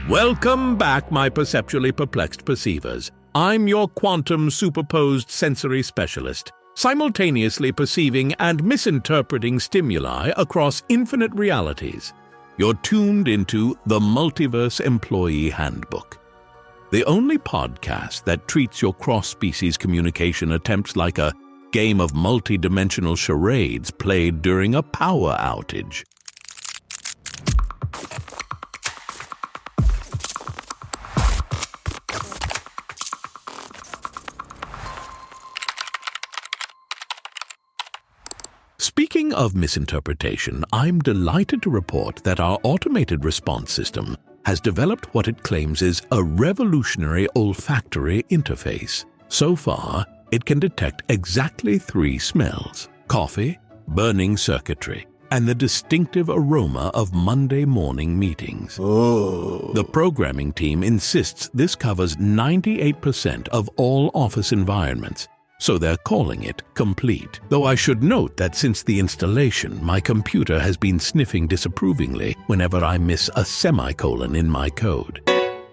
Welcome back, my perceptually perplexed perceivers. I'm your quantum superposed sensory specialist, simultaneously perceiving and misinterpreting stimuli across infinite realities. You're tuned into the Multiverse Employee Handbook, the only podcast that treats your cross-species communication attempts like a game of multi-dimensional charades played during a power outage. Speaking of misinterpretation, I'm delighted to report that our automated response system has developed what it claims is a revolutionary olfactory interface. So far, it can detect exactly 3 smells: coffee, burning circuitry, and the distinctive aroma of Monday morning meetings. The programming team insists this covers 98% of all office environments, so they're calling it complete. Though I should note that since the installation, my computer has been sniffing disapprovingly whenever I miss a semicolon in my code.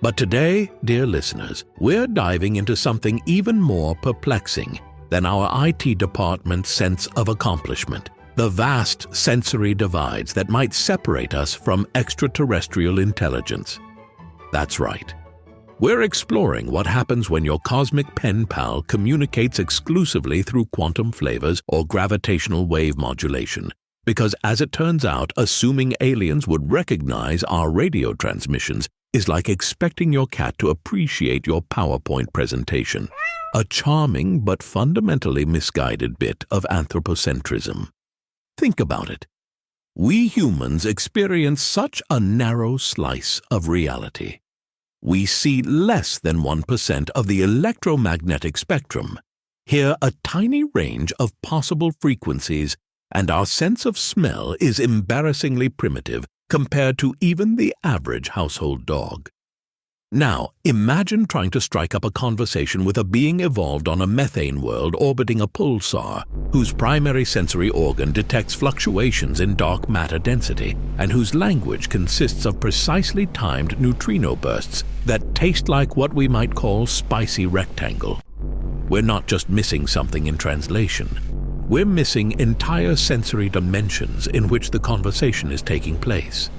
But today, dear listeners, we're diving into something even more perplexing than our IT department's sense of accomplishment: the vast sensory divides that might separate us from extraterrestrial intelligence. That's right. We're exploring what happens when your cosmic pen pal communicates exclusively through quantum flavors or gravitational wave modulation, because as it turns out, assuming aliens would recognize our radio transmissions is like expecting your cat to appreciate your PowerPoint presentation, a charming but fundamentally misguided bit of anthropocentrism. Think about it. We humans experience such a narrow slice of reality. We see less than 1% of the electromagnetic spectrum, hear a tiny range of possible frequencies, and our sense of smell is embarrassingly primitive compared to even the average household dog. Now, imagine trying to strike up a conversation with a being evolved on a methane world orbiting a pulsar, whose primary sensory organ detects fluctuations in dark matter density, and whose language consists of precisely timed neutrino bursts that taste like what we might call spicy rectangle. We're not just missing something in translation. We're missing entire sensory dimensions in which the conversation is taking place.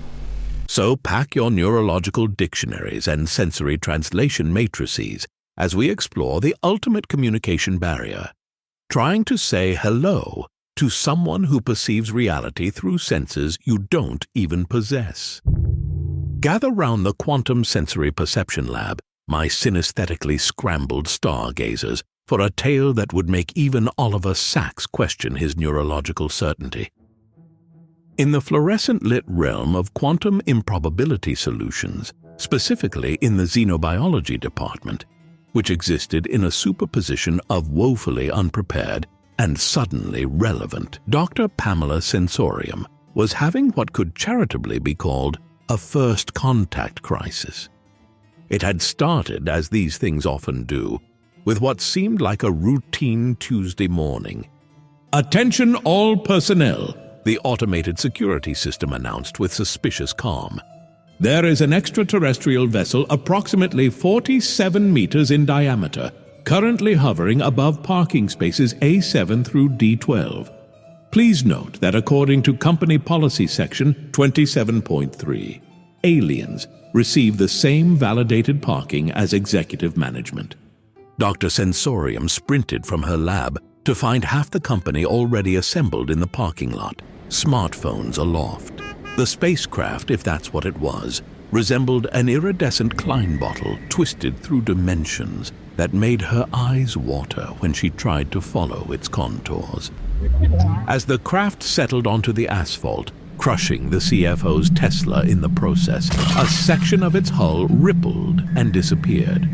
So pack your neurological dictionaries and sensory translation matrices as we explore the ultimate communication barrier, trying to say hello to someone who perceives reality through senses you don't even possess. Gather round the Quantum Sensory Perception Lab, my synesthetically scrambled stargazers, for a tale that would make even Oliver Sacks question his neurological certainty. In the fluorescent-lit realm of quantum improbability solutions, specifically in the xenobiology department, which existed in a superposition of woefully unprepared and suddenly relevant, Dr. Pamela Sensorium was having what could charitably be called a first contact crisis. It had started, as these things often do, with what seemed like a routine Tuesday morning. "Attention all personnel," the automated security system announced with suspicious calm. "There is an extraterrestrial vessel approximately 47 meters in diameter, currently hovering above parking spaces A7 through D12. Please note that according to Company Policy Section 27.3, aliens receive the same validated parking as executive management." Dr. Sensorium sprinted from her lab to find half the company already assembled in the parking lot, smartphones aloft. The spacecraft, if that's what it was, resembled an iridescent Klein bottle twisted through dimensions that made her eyes water when she tried to follow its contours. As the craft settled onto the asphalt, crushing the CFO's Tesla in the process, a section of its hull rippled and disappeared.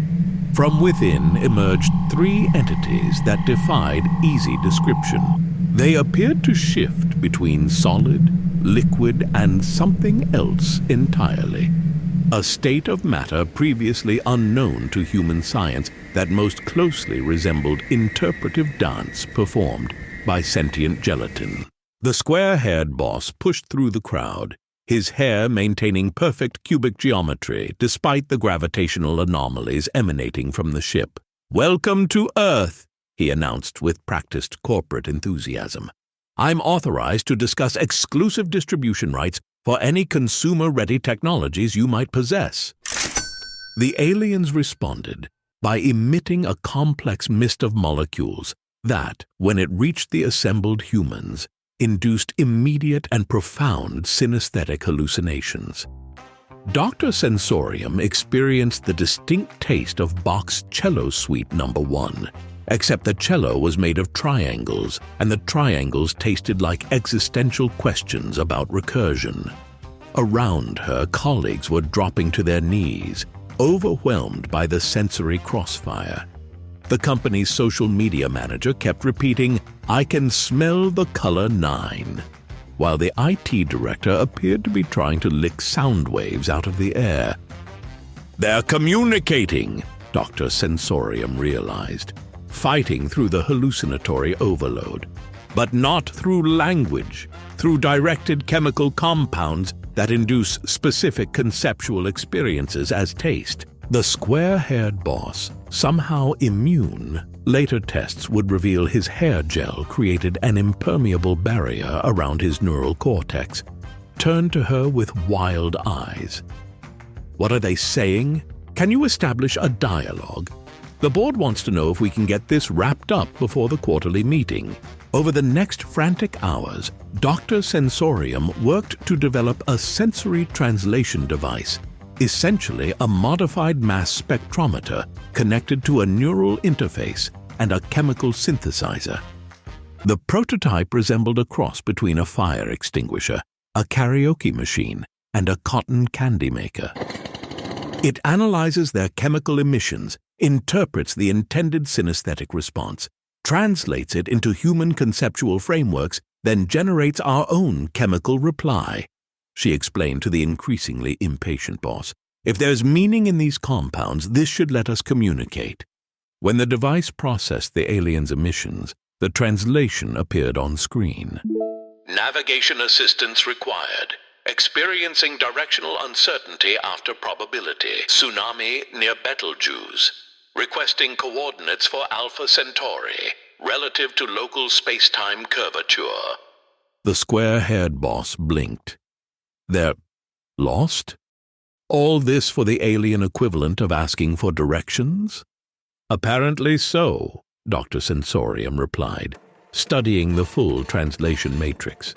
From within emerged 3 entities that defied easy description. They appeared to shift between solid, liquid, and something else entirely. A state of matter previously unknown to human science that most closely resembled interpretive dance performed by sentient gelatin. The square-haired boss pushed through the crowd, his hair maintaining perfect cubic geometry despite the gravitational anomalies emanating from the ship. "Welcome to Earth," he announced with practiced corporate enthusiasm. "I'm authorized to discuss exclusive distribution rights for any consumer-ready technologies you might possess." The aliens responded by emitting a complex mist of molecules that, when it reached the assembled humans, induced immediate and profound synesthetic hallucinations. Dr. Sensorium experienced the distinct taste of Bach's Cello Suite No. 1, except the cello was made of triangles, and the triangles tasted like existential questions about recursion. Around her, colleagues were dropping to their knees, overwhelmed by the sensory crossfire. The company's social media manager kept repeating, "I can smell the color 9," while the IT director appeared to be trying to lick sound waves out of the air. "They're communicating," Dr. Sensorium realized, fighting through the hallucinatory overload, but not through language, through directed chemical compounds that induce specific conceptual experiences as taste. The square-haired boss, somehow immune, later tests would reveal his hair gel created an impermeable barrier around his neural cortex, turned to her with wild eyes. "What are they saying? Can you establish a dialogue? The board wants to know if we can get this wrapped up before the quarterly meeting." Over the next frantic hours, Dr. Sensorium worked to develop a sensory translation device, essentially a modified mass spectrometer connected to a neural interface and a chemical synthesizer. The prototype resembled a cross between a fire extinguisher, a karaoke machine, and a cotton candy maker. It analyzes their chemical emissions, interprets the intended synesthetic response, translates it into human conceptual frameworks, then generates our own chemical reply, she explained to the increasingly impatient boss. "If there's meaning in these compounds, this should let us communicate." When the device processed the aliens' emissions, the translation appeared on screen. "Navigation assistance required. Experiencing directional uncertainty after probability. Tsunami near Betelgeuse. Requesting coordinates for Alpha Centauri, relative to local space-time curvature." The square-haired boss blinked. "They're lost? All this for the alien equivalent of asking for directions?" "Apparently so," Dr. Sensorium replied, studying the full translation matrix.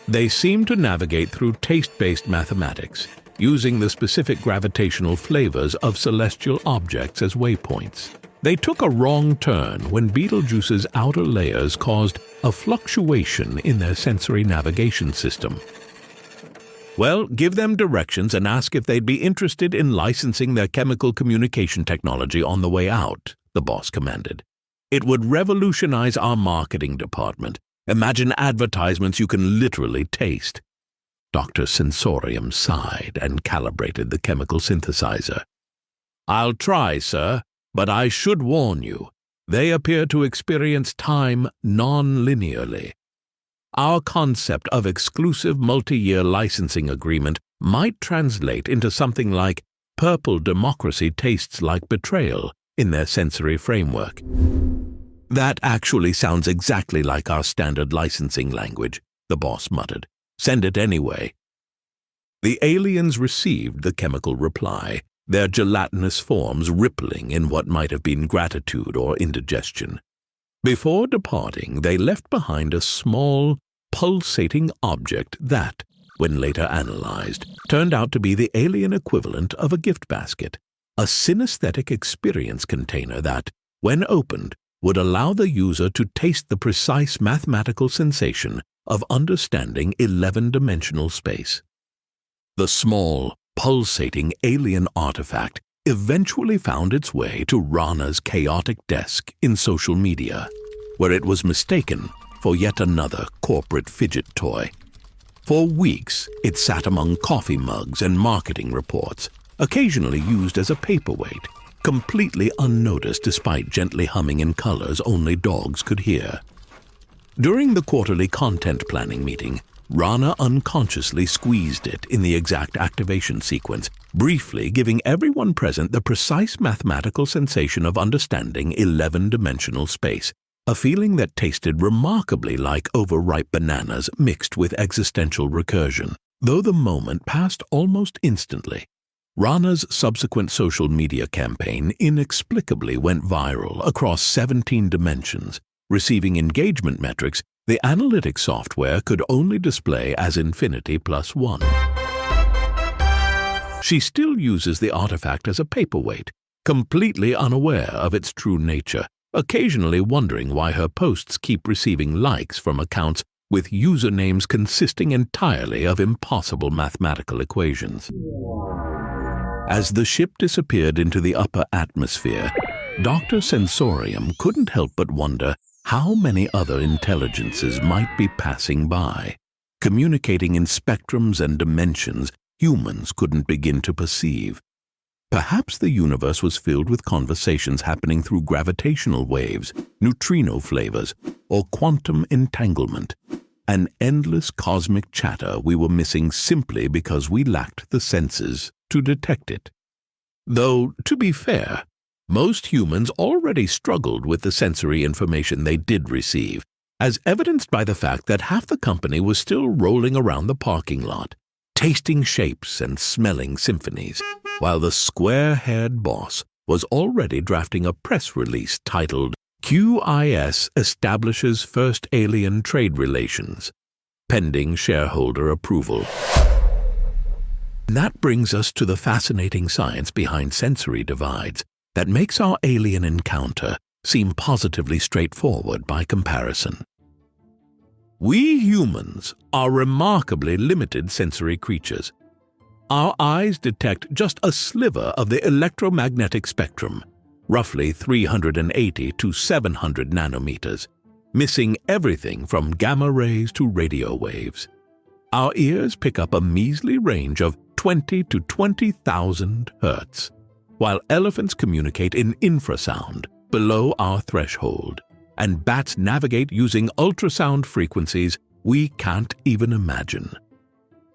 "They seem to navigate through taste-based mathematics, using the specific gravitational flavors of celestial objects as waypoints. They took a wrong turn when Betelgeuse's outer layers caused a fluctuation in their sensory navigation system." "Well, give them directions and ask if they'd be interested in licensing their chemical communication technology on the way out," the boss commanded. "It would revolutionize our marketing department. Imagine advertisements you can literally taste." Dr. Sensorium sighed and calibrated the chemical synthesizer. "I'll try, sir, but I should warn you. They appear to experience time non-linearly. Our concept of exclusive multi-year licensing agreement might translate into something like purple democracy tastes like betrayal in their sensory framework." "That actually sounds exactly like our standard licensing language," the boss muttered. "Send it anyway." The aliens received the chemical reply, their gelatinous forms rippling in what might have been gratitude or indigestion. Before departing, they left behind a small, pulsating object that, when later analyzed, turned out to be the alien equivalent of a gift basket, a synesthetic experience container that, when opened, would allow the user to taste the precise mathematical sensation of understanding 11-dimensional space. The small, pulsating alien artifact eventually found its way to Rana's chaotic desk in social media, where it was mistaken for yet another corporate fidget toy. For weeks, it sat among coffee mugs and marketing reports, occasionally used as a paperweight, completely unnoticed despite gently humming in colors only dogs could hear. During the quarterly content planning meeting, Rana unconsciously squeezed it in the exact activation sequence, briefly giving everyone present the precise mathematical sensation of understanding 11-dimensional space, a feeling that tasted remarkably like overripe bananas mixed with existential recursion. Though the moment passed almost instantly, Rana's subsequent social media campaign inexplicably went viral across 17 dimensions, receiving engagement metrics the analytics software could only display as infinity plus 1. She still uses the artifact as a paperweight, completely unaware of its true nature, occasionally wondering why her posts keep receiving likes from accounts with usernames consisting entirely of impossible mathematical equations. As the ship disappeared into the upper atmosphere, Dr. Sensorium couldn't help but wonder how many other intelligences might be passing by, communicating in spectrums and dimensions humans couldn't begin to perceive. Perhaps the universe was filled with conversations happening through gravitational waves, neutrino flavors, or quantum entanglement, an endless cosmic chatter we were missing simply because we lacked the senses to detect it. Though, to be fair, most humans already struggled with the sensory information they did receive, as evidenced by the fact that half the company was still rolling around the parking lot, tasting shapes and smelling symphonies, while the square-haired boss was already drafting a press release titled QIS Establishes First Alien Trade Relations, pending shareholder approval. That brings us to the fascinating science behind sensory divides that makes our alien encounter seem positively straightforward by comparison. We humans are remarkably limited sensory creatures. Our eyes detect just a sliver of the electromagnetic spectrum, roughly 380 to 700 nanometers, missing everything from gamma rays to radio waves. Our ears pick up a measly range of 20 to 20,000 hertz, while elephants communicate in infrasound below our threshold, and bats navigate using ultrasound frequencies we can't even imagine.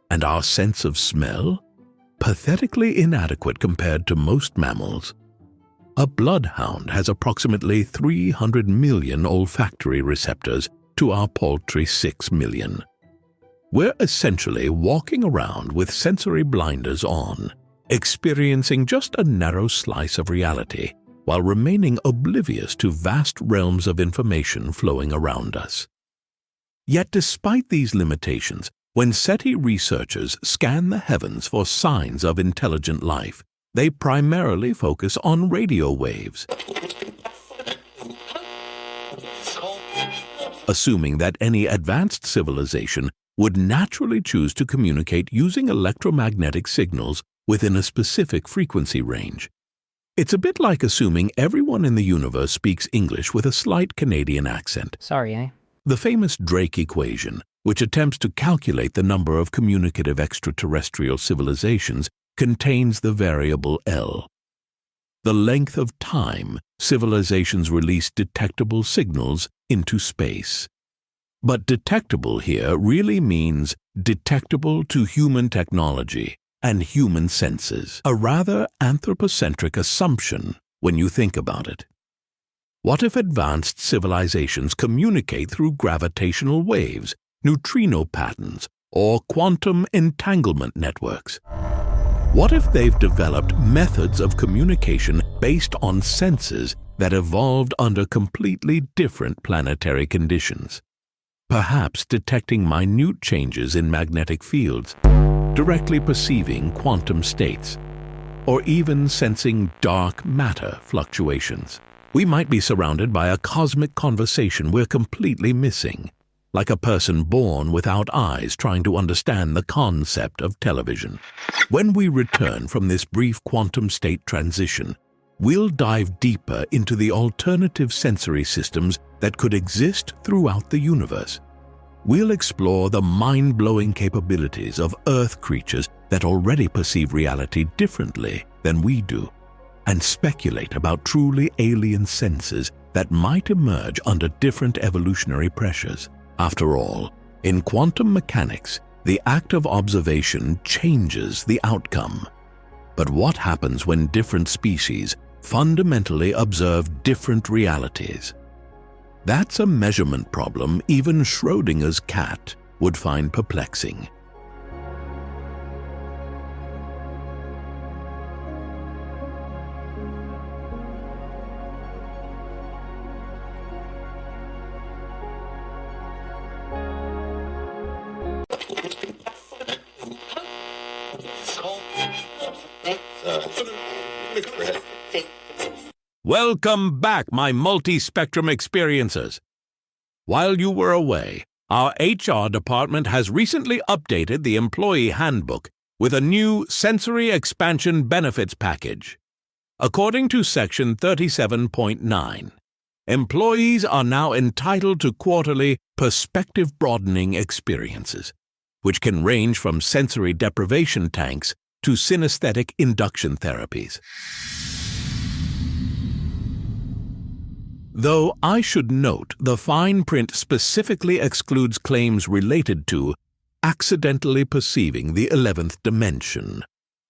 And our sense of smell? Pathetically inadequate compared to most mammals. A bloodhound has approximately 300 million olfactory receptors to our paltry 6 million. We're essentially walking around with sensory blinders on, experiencing just a narrow slice of reality, while remaining oblivious to vast realms of information flowing around us. Yet despite these limitations, when SETI researchers scan the heavens for signs of intelligent life, they primarily focus on radio waves, assuming that any advanced civilization would naturally choose to communicate using electromagnetic signals within a specific frequency range. It's a bit like assuming everyone in the universe speaks English with a slight Canadian accent. Sorry, eh? The famous Drake equation, which attempts to calculate the number of communicative extraterrestrial civilizations, contains the variable L, the length of time civilizations release detectable signals into space. But detectable here really means detectable to human technology and human senses, a rather anthropocentric assumption when you think about it. What if advanced civilizations communicate through gravitational waves, neutrino patterns, or quantum entanglement networks? What if they've developed methods of communication based on senses that evolved under completely different planetary conditions? Perhaps detecting minute changes in magnetic fields, directly perceiving quantum states, or even sensing dark matter fluctuations. We might be surrounded by a cosmic conversation we're completely missing, like a person born without eyes trying to understand the concept of television. When we return from this brief quantum state transition, we'll dive deeper into the alternative sensory systems that could exist throughout the universe. We'll explore the mind-blowing capabilities of Earth creatures that already perceive reality differently than we do, and speculate about truly alien senses that might emerge under different evolutionary pressures. After all, In quantum mechanics, the act of observation changes the outcome. But what happens when different species fundamentally observe different realities? That's a measurement problem even Schrödinger's cat would find perplexing. Welcome back, my multi-spectrum experiencers. While you were away, our HR department has recently updated the employee handbook with a new sensory expansion benefits package. According to Section 37.9, employees are now entitled to quarterly perspective-broadening experiences, which can range from sensory deprivation tanks to synesthetic induction therapies. Though I should note the fine print specifically excludes claims related to accidentally perceiving the 11th dimension,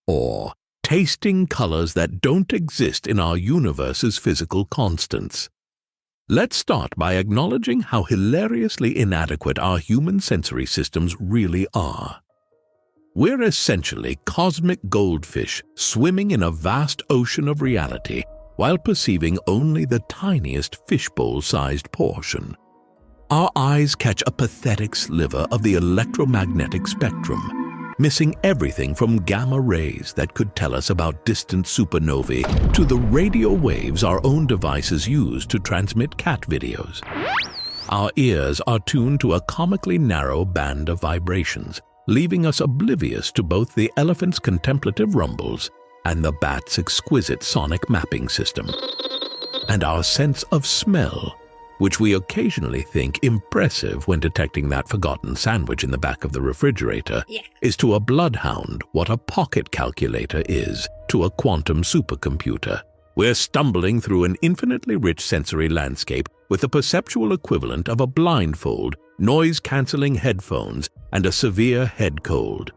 or tasting colors that don't exist in our universe's physical constants. Let's start by acknowledging how hilariously inadequate our human sensory systems really are. We're essentially cosmic goldfish swimming in a vast ocean of reality while perceiving only the tiniest fishbowl-sized portion. Our eyes catch a pathetic sliver of the electromagnetic spectrum, missing everything from gamma rays that could tell us about distant supernovae to the radio waves our own devices use to transmit cat videos. Our ears are tuned to a comically narrow band of vibrations, leaving us oblivious to both the elephant's contemplative rumbles and the bat's exquisite sonic mapping system. And our sense of smell, which we occasionally think impressive when detecting that forgotten sandwich in the back of the refrigerator, is to a bloodhound what a pocket calculator is to a quantum supercomputer. We're stumbling through an infinitely rich sensory landscape with the perceptual equivalent of a blindfold, noise-canceling headphones, and a severe head cold.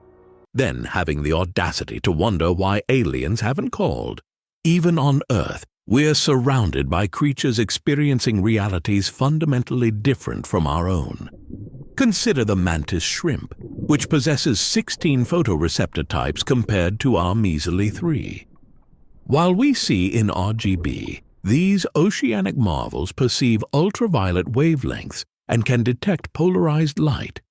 Then having the audacity to wonder why aliens haven't called. Even on Earth, we're surrounded by creatures experiencing realities fundamentally different from our own. Consider the mantis shrimp, which possesses 16 photoreceptor types compared to our measly 3. While we see in RGB, these oceanic marvels perceive ultraviolet wavelengths and can detect polarized light,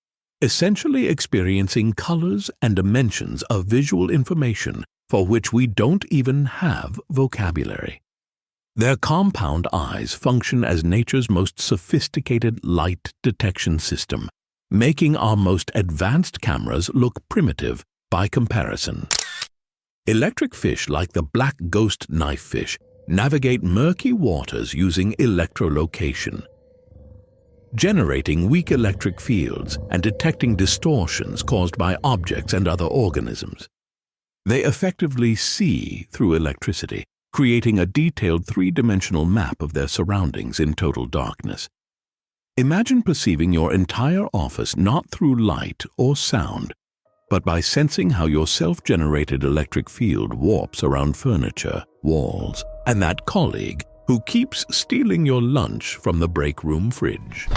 essentially experiencing colors and dimensions of visual information for which we don't even have vocabulary. Their compound eyes function as nature's most sophisticated light detection system, making our most advanced cameras look primitive by comparison. Electric fish like the black ghost knifefish navigate murky waters using electrolocation, generating weak electric fields and detecting distortions caused by objects and other organisms. They effectively see through electricity, creating a detailed three-dimensional map of their surroundings in total darkness. Imagine perceiving your entire office not through light or sound, but by sensing how your self-generated electric field warps around furniture, walls, and that colleague who keeps stealing your lunch from the break room fridge.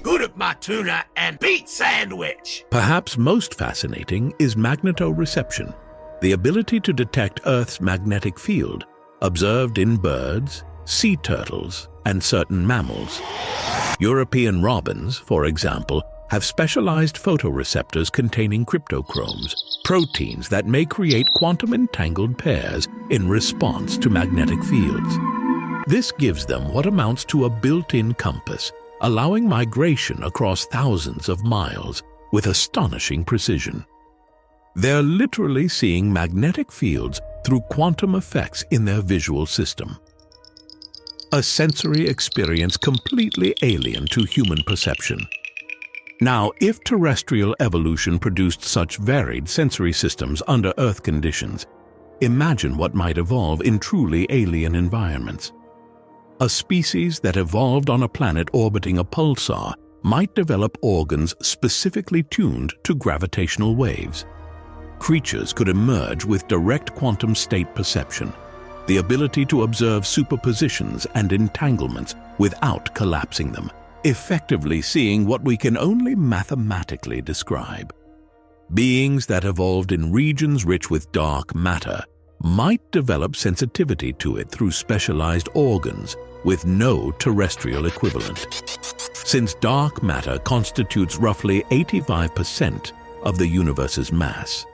Good at my tuna and beet sandwich! Perhaps most fascinating is magnetoreception, the ability to detect Earth's magnetic field, observed in birds, sea turtles, and certain mammals. European robins, for example, have specialized photoreceptors containing cryptochromes, proteins that may create quantum-entangled pairs in response to magnetic fields. This gives them what amounts to a built-in compass, allowing migration across thousands of miles with astonishing precision. They're literally seeing magnetic fields through quantum effects in their visual system. A sensory experience completely alien to human perception. Now, if terrestrial evolution produced such varied sensory systems under Earth conditions, imagine what might evolve in truly alien environments. A species that evolved on a planet orbiting a pulsar might develop organs specifically tuned to gravitational waves. Creatures could emerge with direct quantum state perception, the ability to observe superpositions and entanglements without collapsing them, effectively seeing what we can only mathematically describe. Beings that evolved in regions rich with dark matter might develop sensitivity to it through specialized organs with no terrestrial equivalent. Since dark matter constitutes roughly 85% of the universe's mass,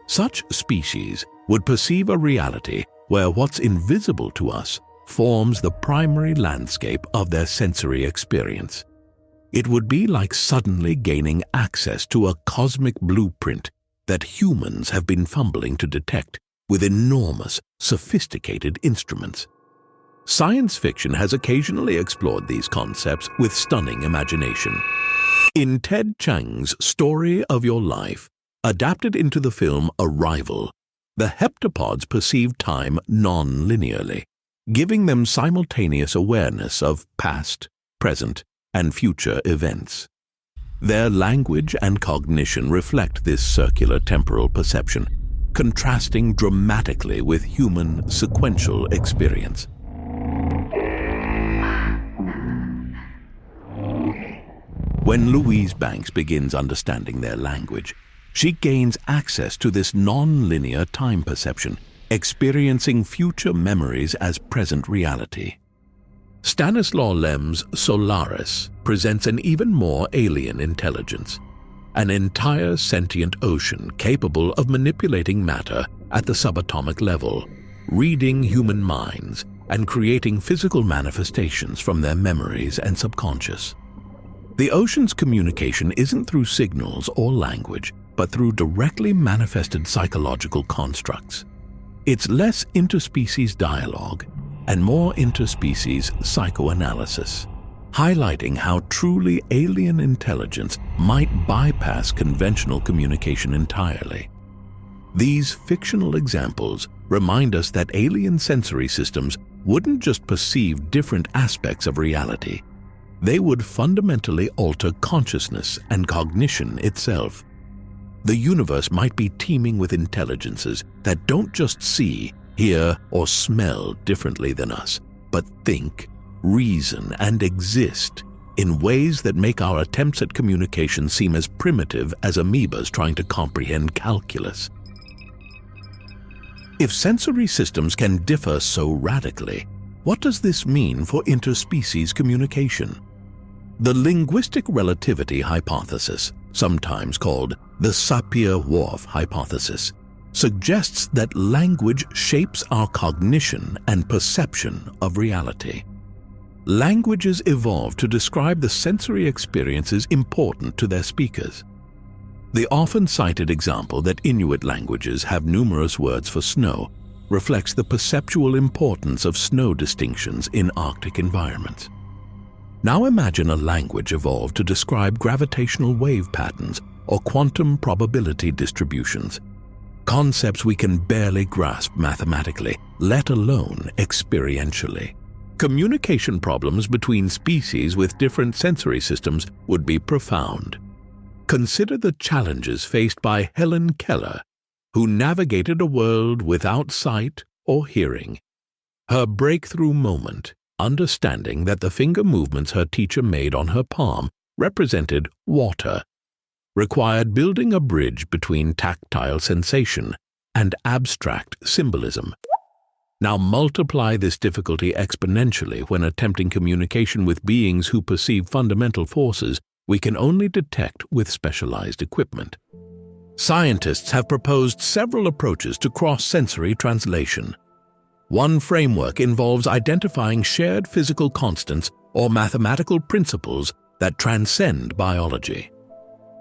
such species would perceive a reality where what's invisible to us forms the primary landscape of their sensory experience. It would be like suddenly gaining access to a cosmic blueprint that humans have been fumbling to detect with enormous, sophisticated instruments. Science fiction has occasionally explored these concepts with stunning imagination. In Ted Chiang's Story of Your Life, adapted into the film Arrival, the heptapods perceive time non-linearly, giving them simultaneous awareness of past, present, and future events. Their language and cognition reflect this circular temporal perception, contrasting dramatically with human sequential experience. When Louise Banks begins understanding their language, she gains access to this non-linear time perception, experiencing future memories as present reality. Stanislaw Lem's Solaris presents an even more alien intelligence, an entire sentient ocean capable of manipulating matter at the subatomic level, reading human minds, and creating physical manifestations from their memories and subconscious. The ocean's communication isn't through signals or language, but through directly manifested psychological constructs. It's less interspecies dialogue and more interspecies psychoanalysis, highlighting how truly alien intelligence might bypass conventional communication entirely. These fictional examples remind us that alien sensory systems wouldn't just perceive different aspects of reality, they would fundamentally alter consciousness and cognition itself. The universe might be teeming with intelligences that don't just see, hear, or smell differently than us, but think, reason, and exist in ways that make our attempts at communication seem as primitive as amoebas trying to comprehend calculus. If sensory systems can differ so radically, what does this mean for interspecies communication? The linguistic relativity hypothesis, sometimes called the Sapir-Whorf hypothesis, suggests that language shapes our cognition and perception of reality. Languages evolved to describe the sensory experiences important to their speakers. The often cited example that Inuit languages have numerous words for snow reflects the perceptual importance of snow distinctions in Arctic environments. Now imagine a language evolved to describe gravitational wave patterns or quantum probability distributions, concepts we can barely grasp mathematically, let alone experientially. Communication problems between species with different sensory systems would be profound. Consider the challenges faced by Helen Keller, who navigated a world without sight or hearing. Her breakthrough moment, understanding that the finger movements her teacher made on her palm represented water, required building a bridge between tactile sensation and abstract symbolism. Now multiply this difficulty exponentially when attempting communication with beings who perceive fundamental forces we can only detect with specialized equipment. Scientists have proposed several approaches to cross-sensory translation. One framework involves identifying shared physical constants or mathematical principles that transcend biology.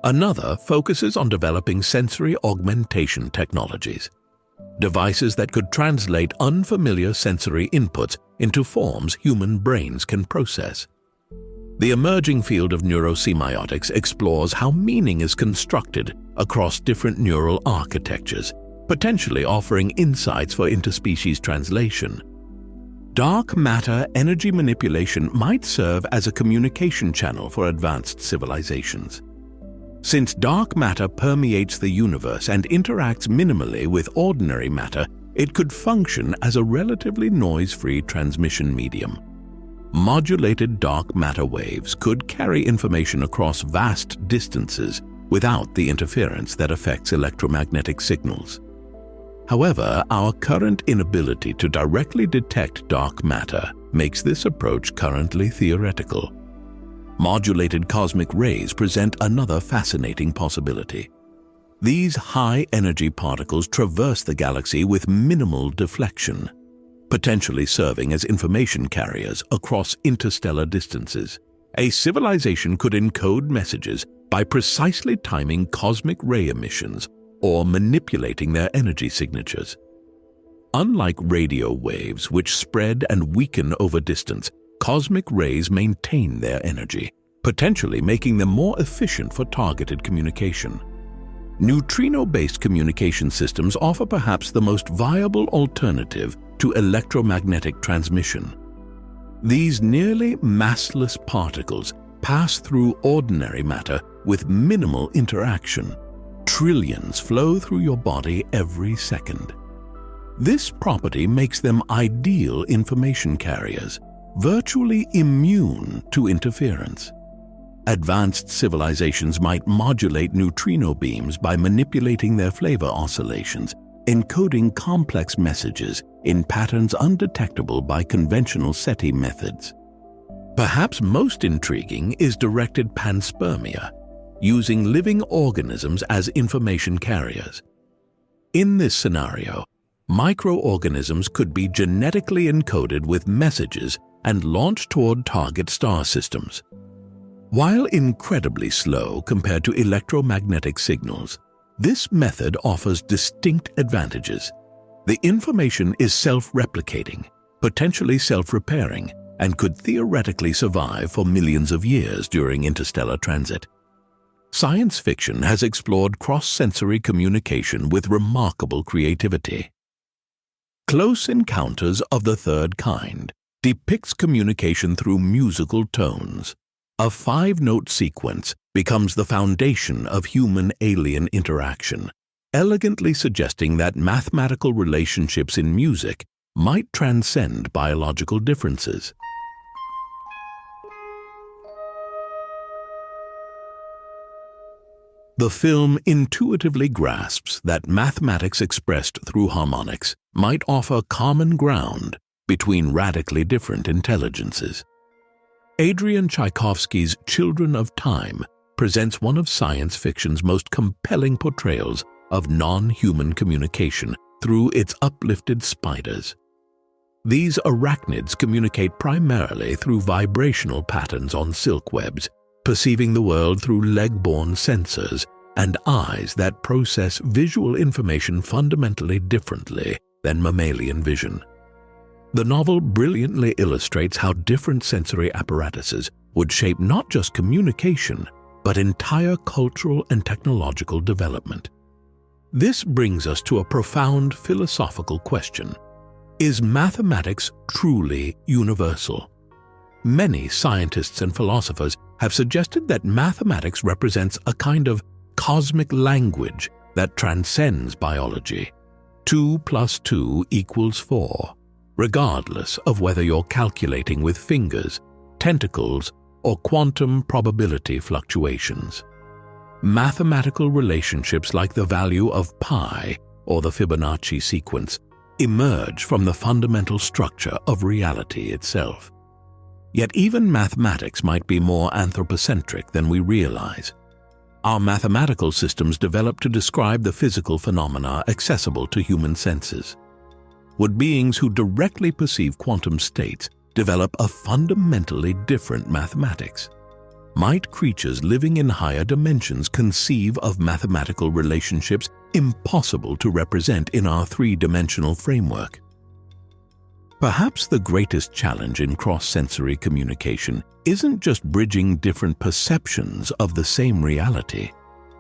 Another focuses on developing sensory augmentation technologies, devices that could translate unfamiliar sensory inputs into forms human brains can process. The emerging field of neurosemiotics explores how meaning is constructed across different neural architectures, potentially offering insights for interspecies translation. Dark matter energy manipulation might serve as a communication channel for advanced civilizations. Since dark matter permeates the universe and interacts minimally with ordinary matter, it could function as a relatively noise-free transmission medium. Modulated dark matter waves could carry information across vast distances without the interference that affects electromagnetic signals. However, our current inability to directly detect dark matter makes this approach currently theoretical. Modulated cosmic rays present another fascinating possibility. These high-energy particles traverse the galaxy with minimal deflection, potentially serving as information carriers across interstellar distances. A civilization could encode messages by precisely timing cosmic ray emissions or manipulating their energy signatures. Unlike radio waves, which spread and weaken over distance, cosmic rays maintain their energy, potentially making them more efficient for targeted communication. Neutrino-based communication systems offer perhaps the most viable alternative to electromagnetic transmission. These nearly massless particles pass through ordinary matter with minimal interaction. Trillions flow through your body every second. This property makes them ideal information carriers, virtually immune to interference. Advanced civilizations might modulate neutrino beams by manipulating their flavor oscillations, encoding complex messages in patterns undetectable by conventional SETI methods. Perhaps most intriguing is directed panspermia, using living organisms as information carriers. In this scenario, microorganisms could be genetically encoded with messages and launched toward target star systems. While incredibly slow compared to electromagnetic signals, this method offers distinct advantages. The information is self-replicating, potentially self-repairing, and could theoretically survive for millions of years during interstellar transit. Science fiction has explored cross-sensory communication with remarkable creativity. Close Encounters of the Third Kind depicts communication through musical tones. A 5-note sequence becomes the foundation of human-alien interaction, elegantly suggesting that mathematical relationships in music might transcend biological differences. The film intuitively grasps that mathematics expressed through harmonics might offer common ground between radically different intelligences. Adrian Tchaikovsky's Children of Time presents one of science fiction's most compelling portrayals of non-human communication through its uplifted spiders. These arachnids communicate primarily through vibrational patterns on silk webs, perceiving the world through leg-borne sensors and eyes that process visual information fundamentally differently than mammalian vision. The novel brilliantly illustrates how different sensory apparatuses would shape not just communication, but entire cultural and technological development. This brings us to a profound philosophical question. Is mathematics truly universal? Many scientists and philosophers have suggested that mathematics represents a kind of cosmic language that transcends biology. 2 + 2 = 4, regardless of whether you're calculating with fingers, tentacles, or quantum probability fluctuations. Mathematical relationships like the value of pi or the Fibonacci sequence emerge from the fundamental structure of reality itself. Yet even mathematics might be more anthropocentric than we realize. Our mathematical systems develop to describe the physical phenomena accessible to human senses. Would beings who directly perceive quantum states develop a fundamentally different mathematics? Might creatures living in higher dimensions conceive of mathematical relationships impossible to represent in our three-dimensional framework? Perhaps the greatest challenge in cross-sensory communication isn't just bridging different perceptions of the same reality,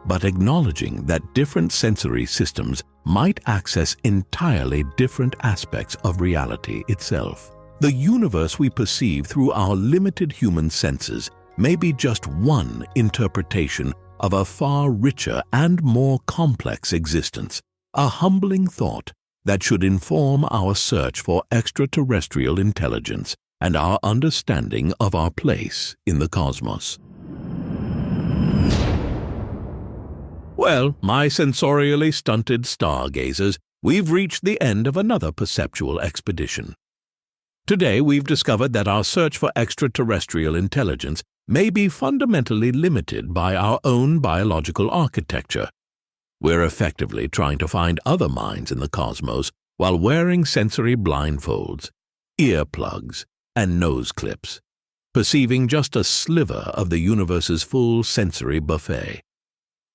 but acknowledging that different sensory systems might access entirely different aspects of reality itself. The universe we perceive through our limited human senses may be just one interpretation of a far richer and more complex existence, a humbling thought that should inform our search for extraterrestrial intelligence and our understanding of our place in the cosmos. Well, my sensorially stunted stargazers, we've reached the end of another perceptual expedition. Today we've discovered that our search for extraterrestrial intelligence may be fundamentally limited by our own biological architecture. We're effectively trying to find other minds in the cosmos while wearing sensory blindfolds, earplugs, and nose clips, perceiving just a sliver of the universe's full sensory buffet.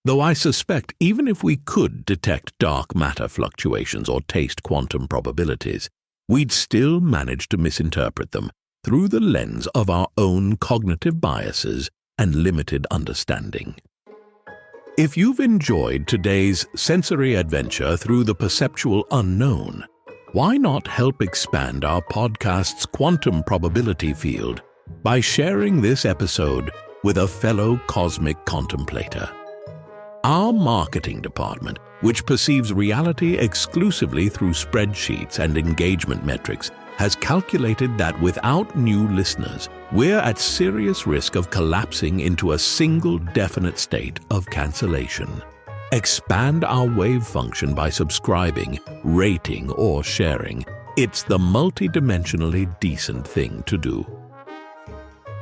Though I suspect even if we could detect dark matter fluctuations or taste quantum probabilities, we'd still manage to misinterpret them through the lens of our own cognitive biases and limited understanding. If you've enjoyed today's sensory adventure through the perceptual unknown, why not help expand our podcast's quantum probability field by sharing this episode with a fellow cosmic contemplator? Our marketing department, which perceives reality exclusively through spreadsheets and engagement metrics, has calculated that without new listeners, we're at serious risk of collapsing into a single definite state of cancellation. Expand our wave function by subscribing, rating, or sharing. It's the multidimensionally decent thing to do.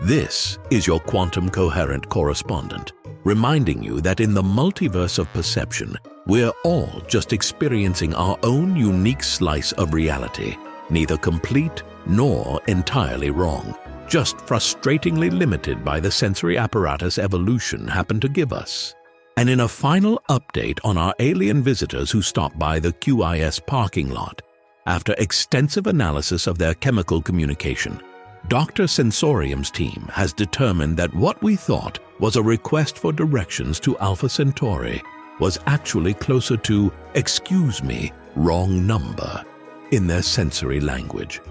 This is your quantum coherent correspondent, reminding you that in the multiverse of perception, we're all just experiencing our own unique slice of reality, neither complete nor entirely wrong, just frustratingly limited by the sensory apparatus evolution happened to give us. And in a final update on our alien visitors who stopped by the QIS parking lot, after extensive analysis of their chemical communication, Dr. Sensorium's team has determined that what we thought was a request for directions to Alpha Centauri was actually closer to, "Excuse me, wrong number," in their sensory language.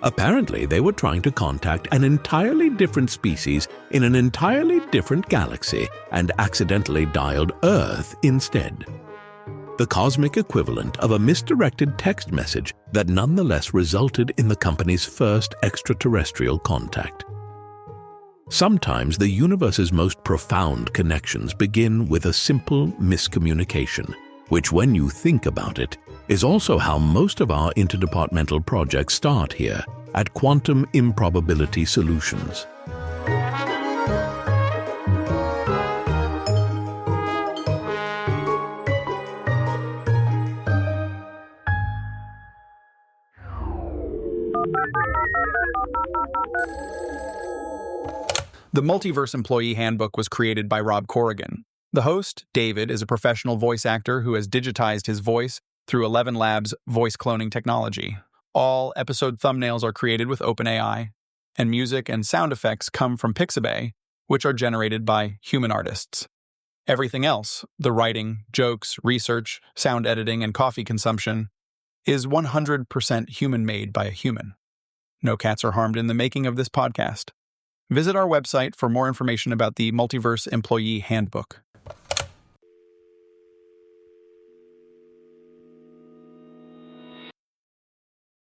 Apparently, they were trying to contact an entirely different species in an entirely different galaxy and accidentally dialed Earth instead. The cosmic equivalent of a misdirected text message that nonetheless resulted in the company's first extraterrestrial contact. Sometimes the universe's most profound connections begin with a simple miscommunication, which, when you think about it, is also how most of our interdepartmental projects start here at Quantum Improbability Solutions. The Multiverse Employee Handbook was created by Rob Corrigan. The host, David, is a professional voice actor who has digitized his voice through 11 Labs voice cloning technology. All episode thumbnails are created with OpenAI, and music and sound effects come from Pixabay, which are generated by human artists. Everything else, the writing, jokes, research, sound editing, and coffee consumption, is 100% human-made by a human. No cats are harmed in the making of this podcast. Visit our website for more information about the Multiverse Employee Handbook.